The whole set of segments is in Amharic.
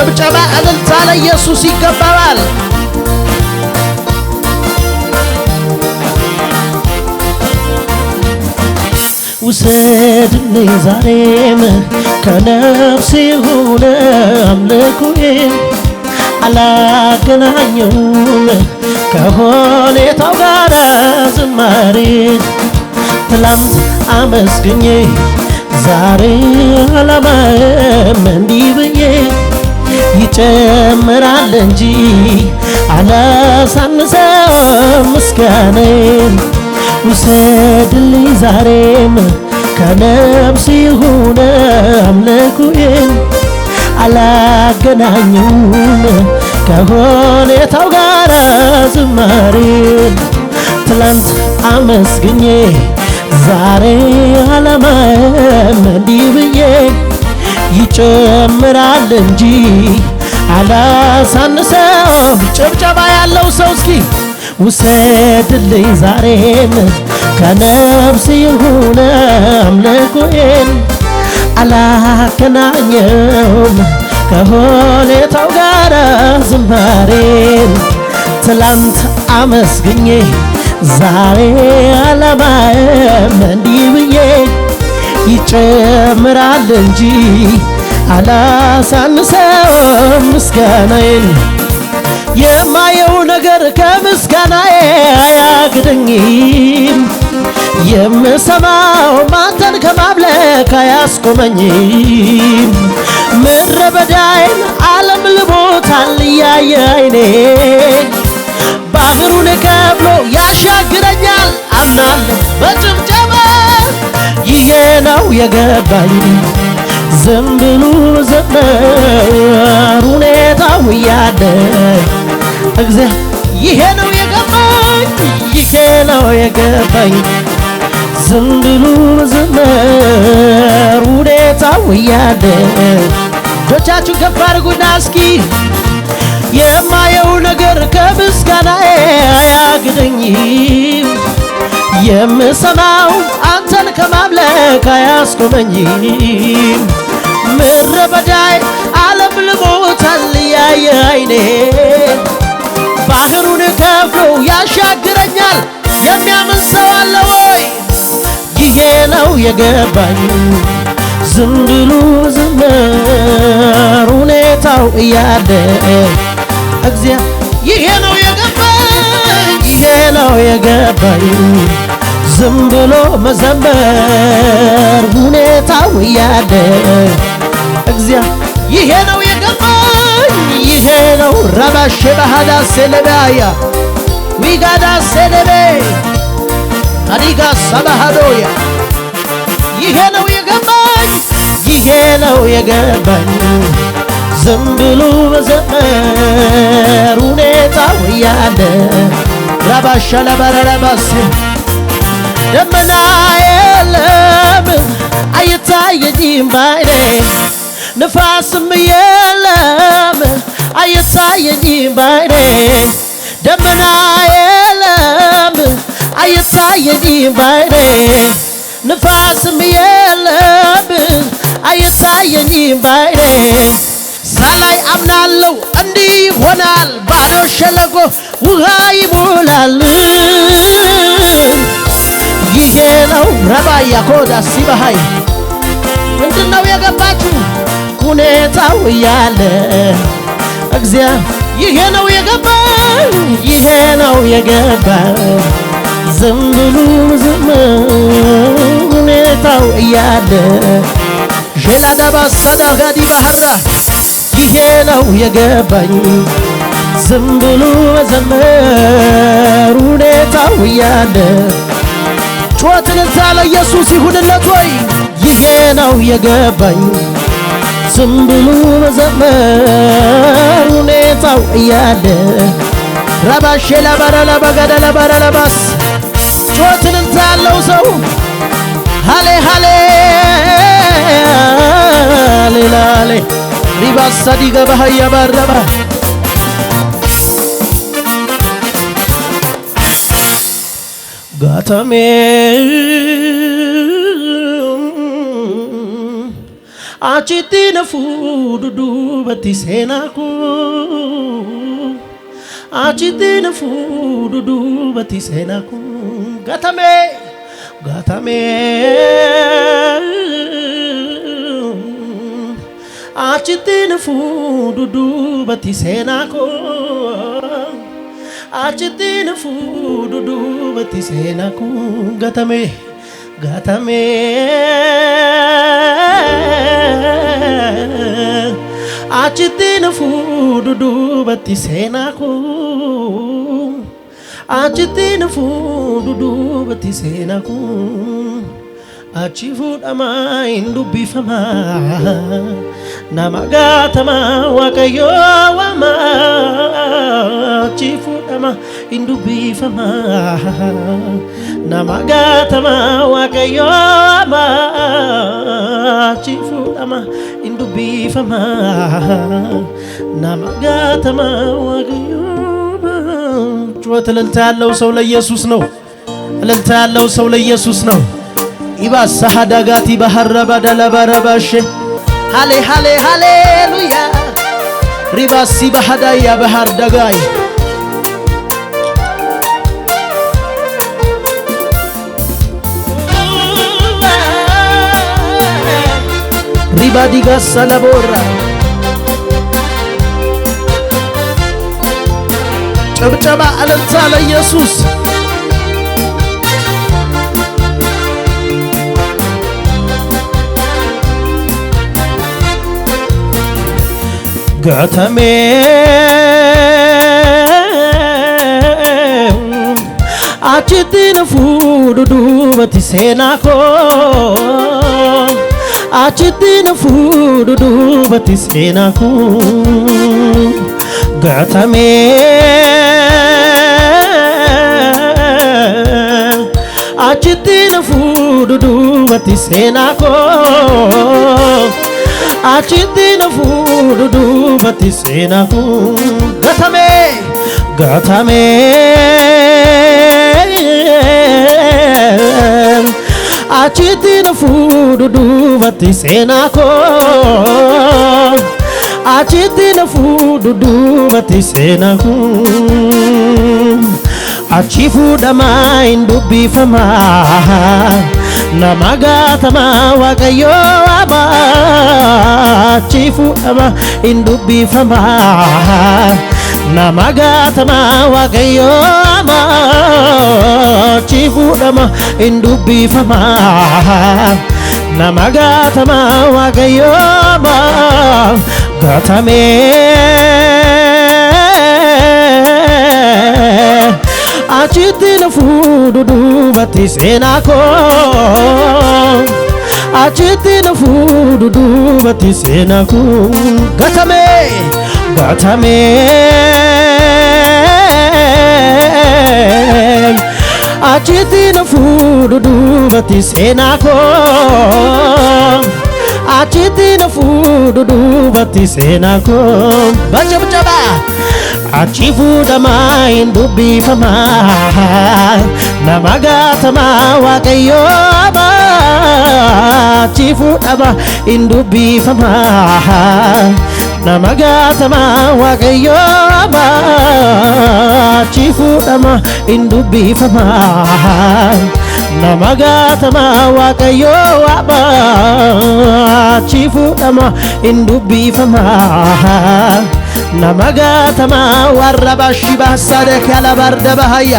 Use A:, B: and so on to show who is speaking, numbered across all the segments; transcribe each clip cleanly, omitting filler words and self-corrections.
A: ጭብጨባ እልልታ ለኢየሱስ ይገባዋል። ውሰድልኝ ዛሬም ከነፍሴ ሆነ አምልኮዬን አላገናኘውም ከሁኔታው ጋር ዝማሬን ትላንት አመስግኜ ዛሬ አላማም እንዲህ ብዬ ይጨምራል እንጂ አላሳንሰውም ምስጋናዬን ውሰድልኝ ዛሬም ከነፍሴ ሆነ አምልኮዬን አላገናኘውም ከሁኔታው ጋር ዝማሬን ትላንት አመስግኜ ዛሬ አላማም እንዲህ ብዬ ይጨምራል እንጂ አላሳንሰውም። ጭብጨባ ያለው ሰው እስኪ ውሰድልኝ ዛሬም ከነፍሴ የሆነ አምልኮዬን አላገናኘውም ከሁኔታው ጋር ዝማሬን ትላንት አመስግኜ ዛሬ አላማም እንዲህ ብዬ ይጨምራል እንጂ አላሳንሰውም ምስጋናዬን የማየው ነገር ከምስጋናዬ አያግደኝም የምሰማው አንተን ከማምለክ አያስቆመኝም ምድረ በዳዬን ዓለም ልሞታል እያየ ዓይኔ ባህሩን ከፍሎ ያሻግረኛል አምናለሁ በጭብጨባ ይሄ ነው የገባኝ ዝም ብሎ መዘመር ሁኔታው እያለ ይሄ ነው የገባኝ ይሄ ነው የገባኝ ዝም ብሎ መዘመር ሁኔታው እያለ እጆቻችሁን ከፍ አድርጉና እስኪ የማየው ነገር ከምስጋናዬ አያግደኝም የምሰማው አንተን ከማምለክ አያስቆመኝም ምድረ በዳዬ ዓለም ልሞታል እያየ ዓይኔ ባህሩን ከፍሎ ያሻግረኛል የሚያምን ሰው አለ ወይ? ይሄ ነው የገባኝ ዝም ብሎ መዘመር ሁኔታው እያለ ይሄ ነው የገባኝ ይሄ ነው የገባኝ ዝም ብሎ መዘመር ሁኔታው እያለ ይሄ ነው የገባኝ ይሄ ነው ረባሽ ባህዳ ሰለባያ ዊጋዳ ሰለቤ አሪጋ ሰባሃዶያ ይሄ ነው የገባኝ ይሄ ነው የገባኝ ዝም ብሎ መዘመር ሁኔታው እያለ ረባሽ ለበረባስ ደመና የለም አይታየኝም ባይኔ ንፋስም የለም አይታየኝም ባይኔ ደመና የለም አይታየኝም ባይኔ ንፋስም የለም አይታየኝም ባይኔ ሳላይ አምናለሁ እንዲህ ይሆናል ባዶ ሸለቆ ውሃ ይሞላል ይሄ ነው ረባያ ኮዳ ሲባሃይ ምንድነው የገባችሁ ሁኔታው እያለ ይሄ ነው የገባኝ ይሄ ነው የገባኝ ዝም ብሎ መዘመር ሁኔታው እያለ ጀላዳባ ሳዳጋዲ ባህራ ይሄ ነው የገባኝ ዝም ብሎ መዘመር ሁኔታው እያለ ጩኸትን ለኢየሱስ ይሁንለት ወይ ይሄ ነው የገባኝ ዝም ብሎ መዘመር ሁኔታው እያለ ረባሽ ለበረለ በገደለ በረለባስ ጩኸትን ያለው ሰው ሃሌ ሃሌ ሌላሌ ሪባስ ሳዲጋ ባህያ ባረባ ጋተሜ achitti na fuudhu duubatti seenaa koo achitti na fuudhu duubatti seenaa koo gatame achitti na fuudhu duubatti seenaa koo achitti na fuudhu duubatti seenaa koo gatame achitti na fuudhu duubatti seenaa koo achitti na fuudhu duubatti seenaa koo achi fuudhamaa hin dubbifamaa nama gatamaa waaqayyoo waamaa achi fuudhamaa hin dubbifamaa nama gatamaa waaqayyoo waamaa achi fuudhamaa hin dubbifamaa nama gatamaa waaqayyoo ጩኸት እልልታ ያለው ሰው ለኢየሱስ ነው እልልታ ያለው ሰው ለኢየሱስ ነው ኢባስ ሐዳጋቲ በሐረባ ደለበረበሽ ሃሌ ሃሌ ሃሌሉያ ሪባሲ በሐዳያ በሐር ደጋይ ሪባዲጋ ሰለቦራ ጨብጨባ እልልታ ለኢየሱስ gatame achitti na fuudhu duubatti seenaa koo achitti na fuudhu duubatti seenaa koo gatame achitti na fuudhu duubatti seenaa koo achitti na fuudhu duubatti seenaa koo gatame achitti na fuudhu duubatti seenaa koo achitti na fuudhu duubatti seenaa koo achi fuudhamaa hin dubbifamaa nama gatamaa waaqayyoo waamaa achi fuudhamaa hin dubbifamaa nama gatamaa waaqayyoo waamaa achi fuudhamaa hin dubbifamaa nama gatamaa waaqayyoo waamaa gatame achitti na fuudhu duubatti seenaa koo achitti na fuudhu duubatti seenaa koo gatame achitti na fuudhu duubatti seenaa koo achitti na fuudhu duubatti seenaa koo bacabcaba achi fuudhamaa hin dubbifamaa nama gatamaa waaqayyoo waamaa achi fuudhamaa hin dubbifamaa nama gatamaa waaqayyoo waamaa achi fuudhamaa hin dubbifamaa nama gatamaa waaqayyoo waamaa achi fuudhamaa hin dubbifamaa nama gatamaa warra bashi ባሳደክ ያለ ባርደ በሃያ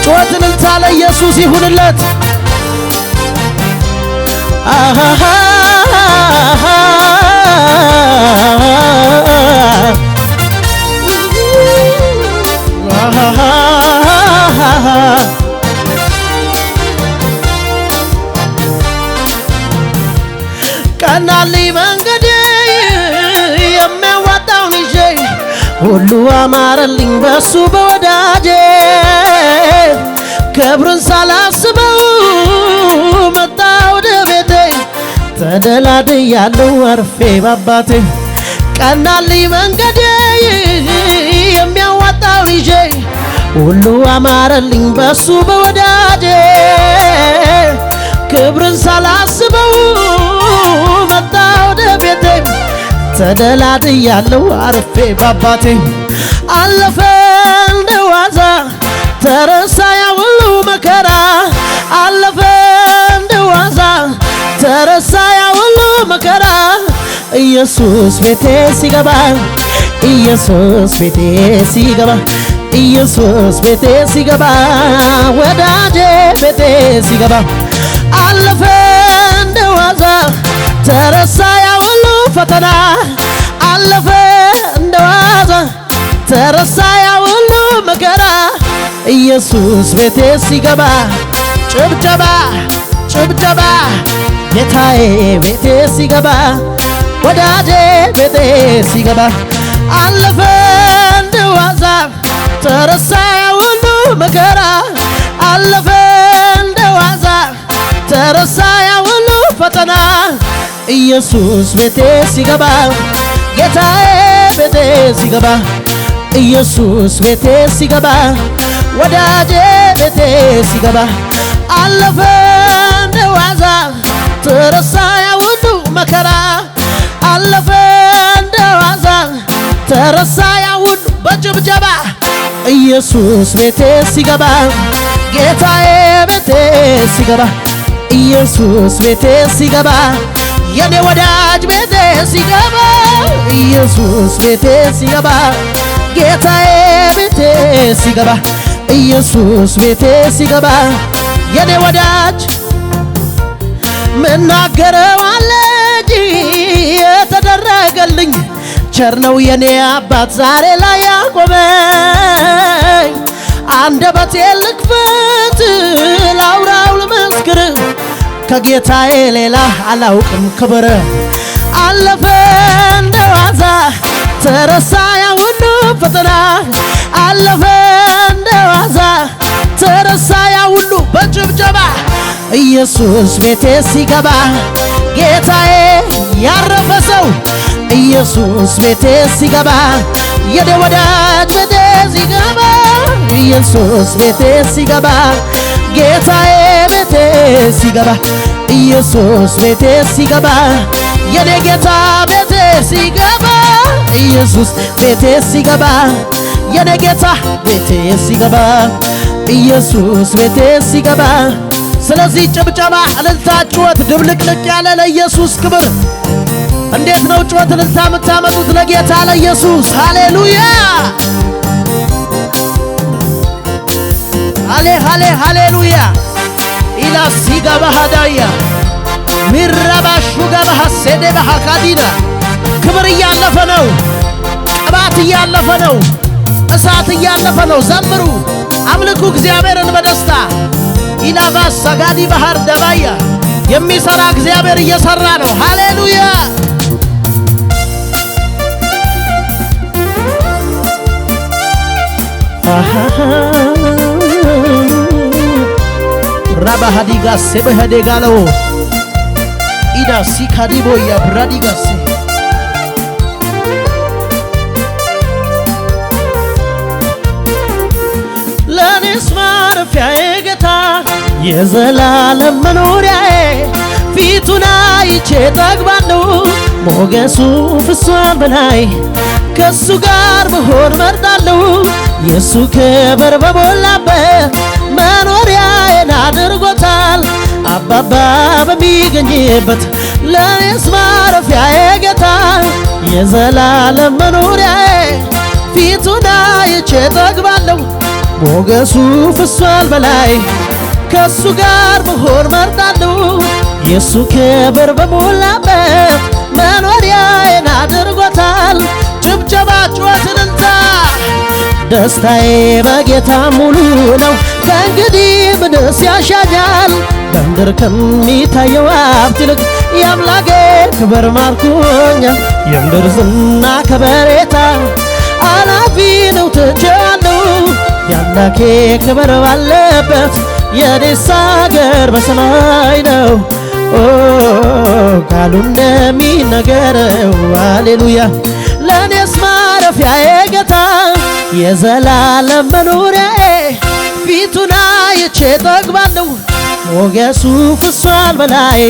A: ጩኸት እልልታ ለኢየሱስ ይሁንለት ቀናልኝ መንገዴ የሚያዋጣውን ይዤ ሁሉ አማረልኝ በሱ በወዳጄ ክብሩን ሳላስበው መጣ ወደ ቤቴ ተደላድያለሁ አርፌ ባባቴ ቀናልኝ መንገዴ የሚያዋጣውን ይዤ ሁሉ አማረልኝ በሱ በወዳጄ ክብሩን ሳላስበው መጣ ወደ ቤቴ ተደላድያለሁ አርፌ ባባቴ አለፈ እንደ ዋዛ ተረሳ ያ ሁሉ መከራ አለፈ እንደ ዋዛ ተረሳ ያ ሁሉ መከራ ኢየሱስ ቤቴ ሲገባ ኢየሱስ ቤቴ ሲገባ ኢየሱስ ቤቴ ሲገባ ወዳጄ ቤቴ ሲገባ አለፈ እንደ ዋዛ ተረሳ ያ ሁሉ ፈተና አለፈ እንደ ዋዛ ተረሳ ያ ሁሉ መከራ ኢየሱስ ቤቴ ሲገባ ጭብጨባ ጭብጨባ ጌታዬ ቤቴ ሲገባ ወዳጄ ቤቴ ሲገባ አለፈ እንደ ዋዛ ተረሳ ያ ሁሉ መከራ አለፈ እንደ ዋዛ ተረሳ ያ ሁሉ ፈተና ኢየሱስ ቤቴ ሲገባ ጌታዬ ቤቴ ሲገባ ኢየሱስ ቤቴ ሲገባ ወዳጄ ቤቴ ሲገባ አለፈ እንደ ዋዛ ተረሳ ያ ሁሉ መከራ አለፈ እንደ ዋዛ ተረሳ ያ ሁሉ በጭብጨባ ኢየሱስ ቤቴ ሲገባ ጌታዬ ቤቴ ሲገባ ኢየሱስ ቤቴ ሲገባ የኔ ወዳጅ ቤቴ ሲገባ ኢየሱስ ቤቴ ሲገባ ጌታዬ ቤቴ ሲገባ ኢየሱስ ቤቴ ሲገባ የኔ ወዳጅ ምናገረው አለ እንጂ የተደረገልኝ ቸር ነው የኔ አባት ዛሬ ላይ ያቆመኝ አንደበቴ ልክፈት ላውራው ልመስክር ከጌታዬ ሌላ አላውቅም ክብር አለፈ እንደ ዋዛ ተረሳ ያ ሁሉ ፈተና አለፈ እንደ ዋዛ ተረሳ ያ ሁሉ በጭብጨባ ኢየሱስ ቤቴ ሲገባ ጌታዬ ያረፈ ሰው ኢየሱስ ቤቴ ሲገባ የኔ ወዳጅ ቤቴ ሲገባ ኢየሱስ ቤቴ ሲገባ ጌታዬ ቤቴ ሲገባ ኢየሱስ ቤቴ ሲገባ የኔ ጌታ ቤቴ ሲገባ ኢየሱስ ቤቴ ሲገባ የኔ ጌታ ቤቴ ሲገባ ኢየሱስ ቤቴ ሲገባ ስለዚህ ጭብጨባ እልልታ ጩኸት ድብልቅልቅ ያለ ለኢየሱስ ክብር እንዴት ነው ጩኸት እልልታ የምታመጡት ለጌታ ለኢየሱስ ሃሌሉያ ሃሌ ሃሌ ሃሌሉያ ኢላ ሲገባ ሃዳያ ሚራባ ሹጋባ ሐሰደ በሐካዲና ክብር እያለፈ ነው ቅባት እያለፈ ነው እሳት እያለፈ ነው ዘምሩ አምልኩ እግዚአብሔርን በደስታ ኢላባ ሰጋዲ ባህር ደባያ የሚሰራ እግዚአብሔር እየሰራ ነው ሃሌሉያ ራባ ሀዲጋ ሰበሄደ ጋለው ኢዳ ሲካዲቦያ ብራዲጋስ ለኔስ ማረፊያዬ ጌታ የዘላለም መኖሪያዬ ፊቱን አይቼ ጠግባለሁ ሞገሱ ፍሷል በላይ ከሱ ጋር መሆን መርጣለሁ የሱ ክብር በሞላበት መኖሪያዬን አድርጎታል አባባ በሚገኝበት ለኔስ ማረፊያዬ ጌታ የዘላለም መኖሪያዬ ፊቱን አይቼ ጠግባለሁ ሞገሱ ፍሷል በላይ ከሱ ጋር መሆን መርጣለሁ የሱ ክብር በሞላበት መኖሪያዬን አድርጎታል ጭብጨባ ጩኸትን እንታ ደስታዬ በጌታ ሙሉ ነው ከእንግዲህ ምንስ ያሻኛል በምድር ከሚታየው ሀብት ይልቅ የአምላኬ ክብር ማርኮኛል የምድር ዝና ከበሬታ አላፊ ነው ትቼዋለሁ የአምላኬ ክብር ባለበት የኔስ አገር በሰማይ ነው ቃሉ እንደሚናገረው ሃሌሉያ ለኔስ ማረፊያዬ ጌታ የዘላለም መኖሪያዬ ፊቱን አይቼ ጠግባለሁ ሞገሱ ፍሷል በላይ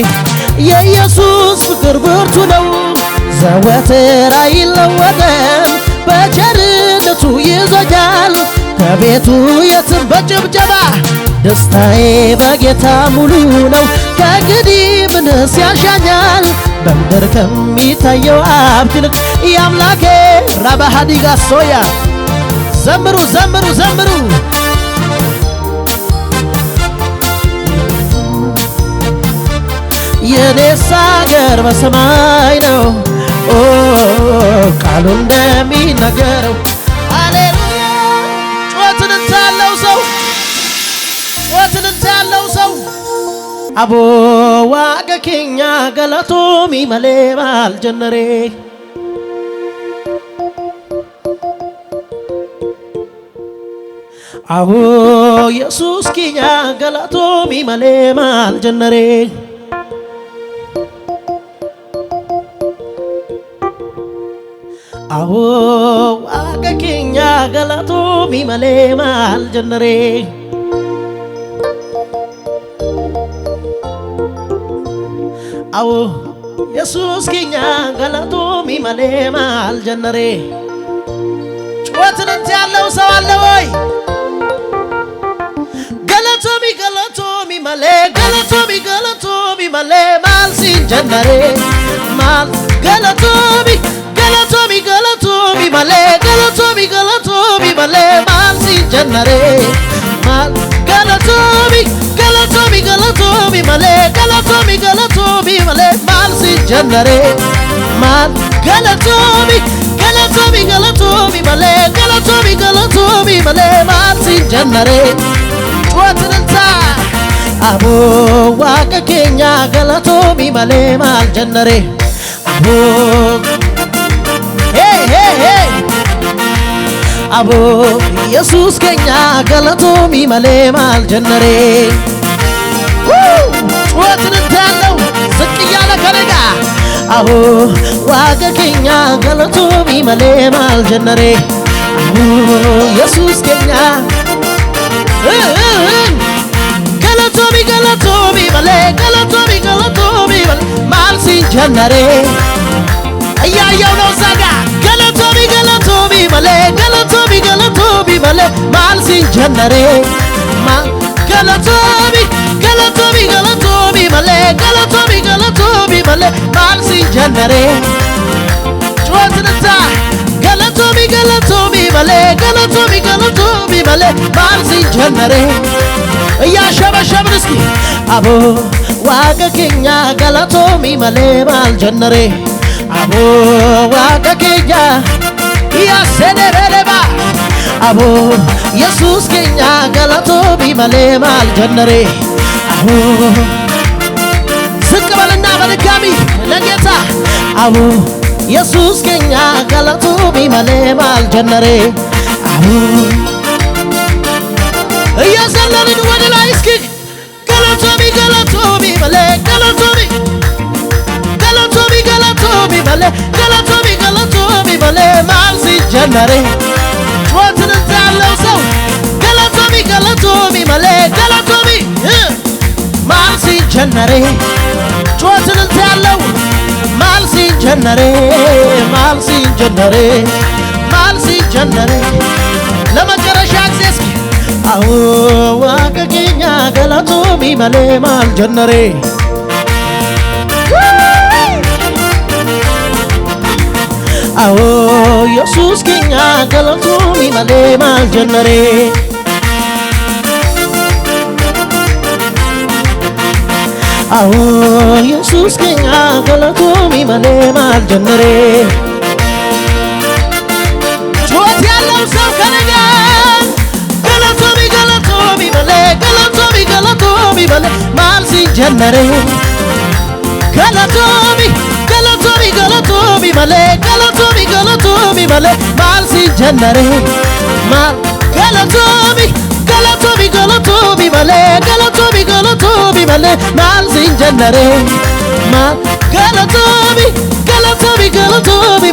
A: የኢየሱስ ፍቅር ብርቱ ነው ዘወትር አይለወጥም በቸርነቱ ይዞኛል ከቤቱ የትም በጭብጨባ ደስታዬ በጌታ ሙሉ ነው ከእንግዲህ ምንስ ያሻኛል በምድር ከሚታየው ሀብት ይልቅ የአምላኬ ራባሃዲጋ ሶያ ዘምሩ ዘምሩ ዘምሩ የኔስ አገር በሰማይ ነው ቃሉ እንደሚናገረው ሃሌሉያ ጩኸትን እንታለው ሰው አቦ ዋቀ ኬኛ ገለቶሚ መሌ ማልጀነሬ አቦ ኢየሱስ ኬኛ ገለቶሚ መሌ ማልጀነሬ አዎ ዋቀ ኬኛ ገለቶሚ መሌ ማልጀነሬ አዎ ኢየሱስ ኬኛ ገለቶሚ መሌ ማልጀነሬ ጩኸትን ያለው ሰው አለ ወይ ገለቶሚ መሌ መሌ ማልሲጀነሬ ማል ገለቶሚ male galatomi male mal si jannare mal galatomi male male mal si jannare mal galatomi male male mal si jannare watnanta abo waqa kenya galatomi male mal jannare abo hey abo ኢየሱስ ከኛ ገለቶሚ መሌ ማልጀነሬ ጩኸትን እንዳለው ዝቅ እያለ ከነጋ አቦ ዋቀ ከኛ ገለቶሚ መሌ ማልጀነሬ አቦ ኢየሱስ ከኛ ገለቶሚ መሌ ማልሲጀነሬ እያየው ነው ዛጋ ገለቶሚ መሌ mal sin jannare ma galatomi male male mal sin jannare chwatnata galatomi male male mal sin jannare ya shabashab riski abo waqa kenya galatomi male mal jannare abo waqa kenya ya senereba abo ኢየሱስ ከኛ ገለቶሚ መሌ ማልጀነሬ አቦ ዝቅ በልና በድጋሚ ለጌታ አቦ ኢየሱስ ከኛ ገለቶሚ መሌ ማልጀነሬ አቦ እየዘለልን ወደ ላይ እስኪ ገለቶሚ መሌ መሌ ማል ሲጀነሬ ጩኸትን እንዳለው ሰው ገለቶሚ መሌ ማል ሲጀነሬ ጩኸትን እንዳለው ማል ሲጀነሬ ለመጨረሻ ጊዜ እስኪ አዎ ዋቀ ኬኛ ገለቶሚ መሌ ማልጀነሬ አዎ ኢየሱስ ከኛ ገለቶሚ መሌ ማልጀነሬ አዎ ኢየሱስ ከኛ ገለቶሚ መሌ ማልጀነሬ ጩኸት ያለው ሰው ከነጋ ገለቶሚ መሌ ማል ሲጀነሬ ገለቶሚ male male mal ሲጀነሬ mal galatomi male male mal ሲጀነሬ mal galatomi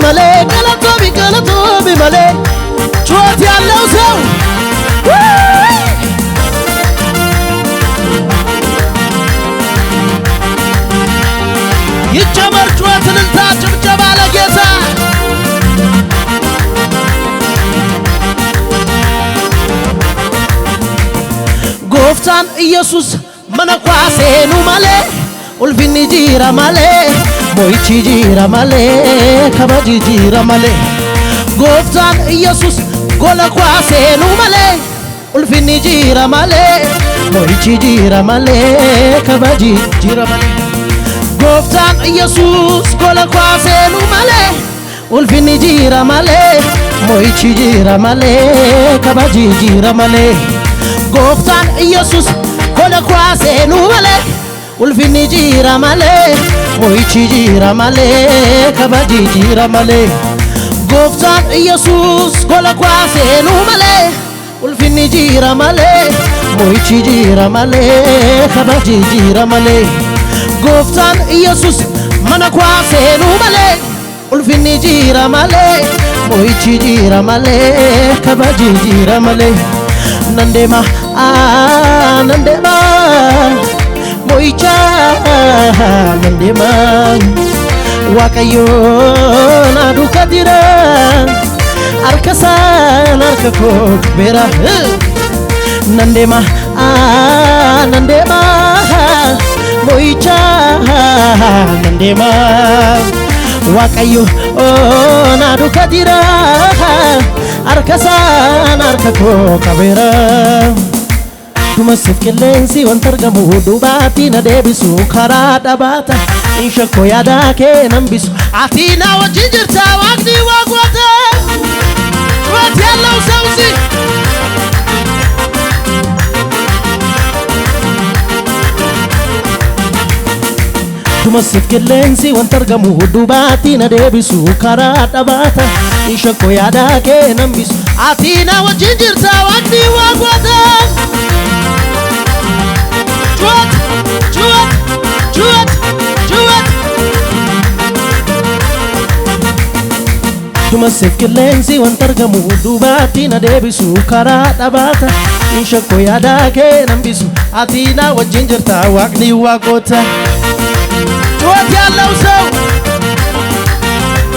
A: male male ጩኸት ያለው ሰው Gooftaan Iyyasuus mana kwaaseenu malee ulfinni jira malee mo'ichi jira malee kabaji jira malee Gooftaan Iyyasuus gola kwaaseenu malee ulfinni jira malee mo'ichi jira malee kabaji jira malee Gooftaan Iyyasuus gola kwaaseenu malee ulfinni jira malee mo'ichi jira malee kabaji jira malee Gooftaan Iyyasuus gola kwaaseenu malee ulfinni jira malee mo'ichi jira malee kabaji jira malee Gooftaan Iyyasuus gola kwaaseenu malee ulfinni jira malee mo'ichi jira malee kabaji jira malee Gooftaan Iyyasuus mana kwaaseenu malee ulfinni jira malee mo'ichi jira malee kabaji jira malee Nandema nandema mo'icha nandema Waaqayyo na duukaa jira harkasaan harka koo beera Nandema nandema mo'icha nandema Waaqayyo na duukaa jira harkasaan harka koo beera Dumasif qilleensi wanta argamu duubatti na deebisu karaa dhabaata Inshakko yaada kee nambisu ati na wajjin jirta waaqni waa goota Waati yaallau sawsi Dumasif qilleensi wanta argamu duubatti na deebisu karaa dhabaata Inshakko yaada kee nambisu ati na wajjin jirta waaqni waa goota Dumasif qilleensi wanta argamu duubatti na deebisu karaa dhabaata Inshakko yaada kee nambisu ati na wajjin jirta waaqni waa goota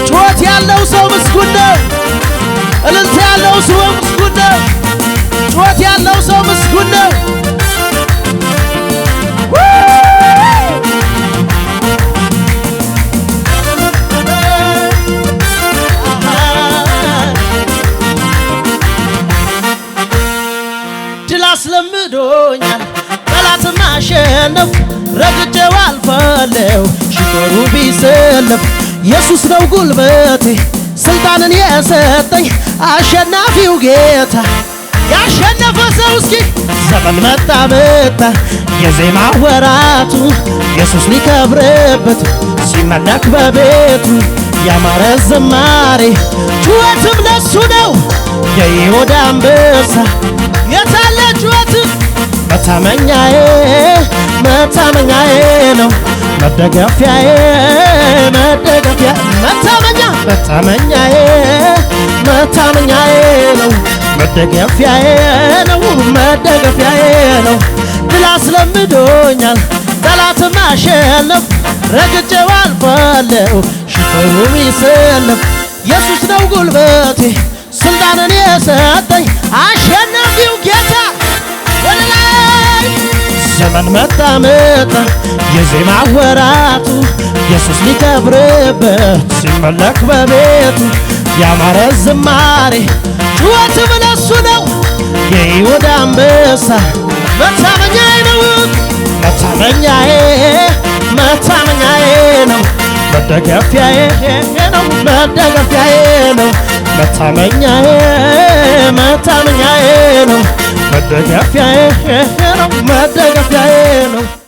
A: ጩኸት ያለው ሰው ምስጉን ነው እልልታ ያለው ሰው ምስጉን ነው ጩኸት ያለው ሰው ምስጉን ነው ድል አስለምዶኛል ጠላት ማሸነፍ ረግጬው አልፋለሁ ሽቶሩ ቢሰለፍ ኢየሱስ ነው ጉልበቴ ስልጣንን የሰጠኝ አሸናፊው ጌታ ያሸነፈ ሰው እስኪ ዘመን መጣ መጣ የዜማ ወራቱ ኢየሱስ ሊከብርበት ሲመለክ በቤቱ ያማረ ዝማሬ ጩኸትም ለሱ ነው የይሁዳ አንበሳ የታለ ጩኸት መታመኛዬ ነው መደገፊያዬ መታመኛዬ ነው መደገፊያዬ ነው ድል አስለምዶኛል ጠላት ማሸነፍ ረግጬው አልፋለሁ ሽቶሩ ቢሰለፍ ኢየሱስ ነው ጉልበቴ ስልጣንን የሰጠኝ አሸናፊው ጌታ ወለላይ ዘመን መጣ የዜማ ወራቱ ኢየሱስ ሊከብርበት ሲመለክ በቤቱ ያማረ ዝማሬ ጩኸትም ለሱ ነው የይሁዳ አንበሳ መታመኛዬ ነው መደገፊያዬ ነው መታመኛዬ ነው መደገፊያዬ ነው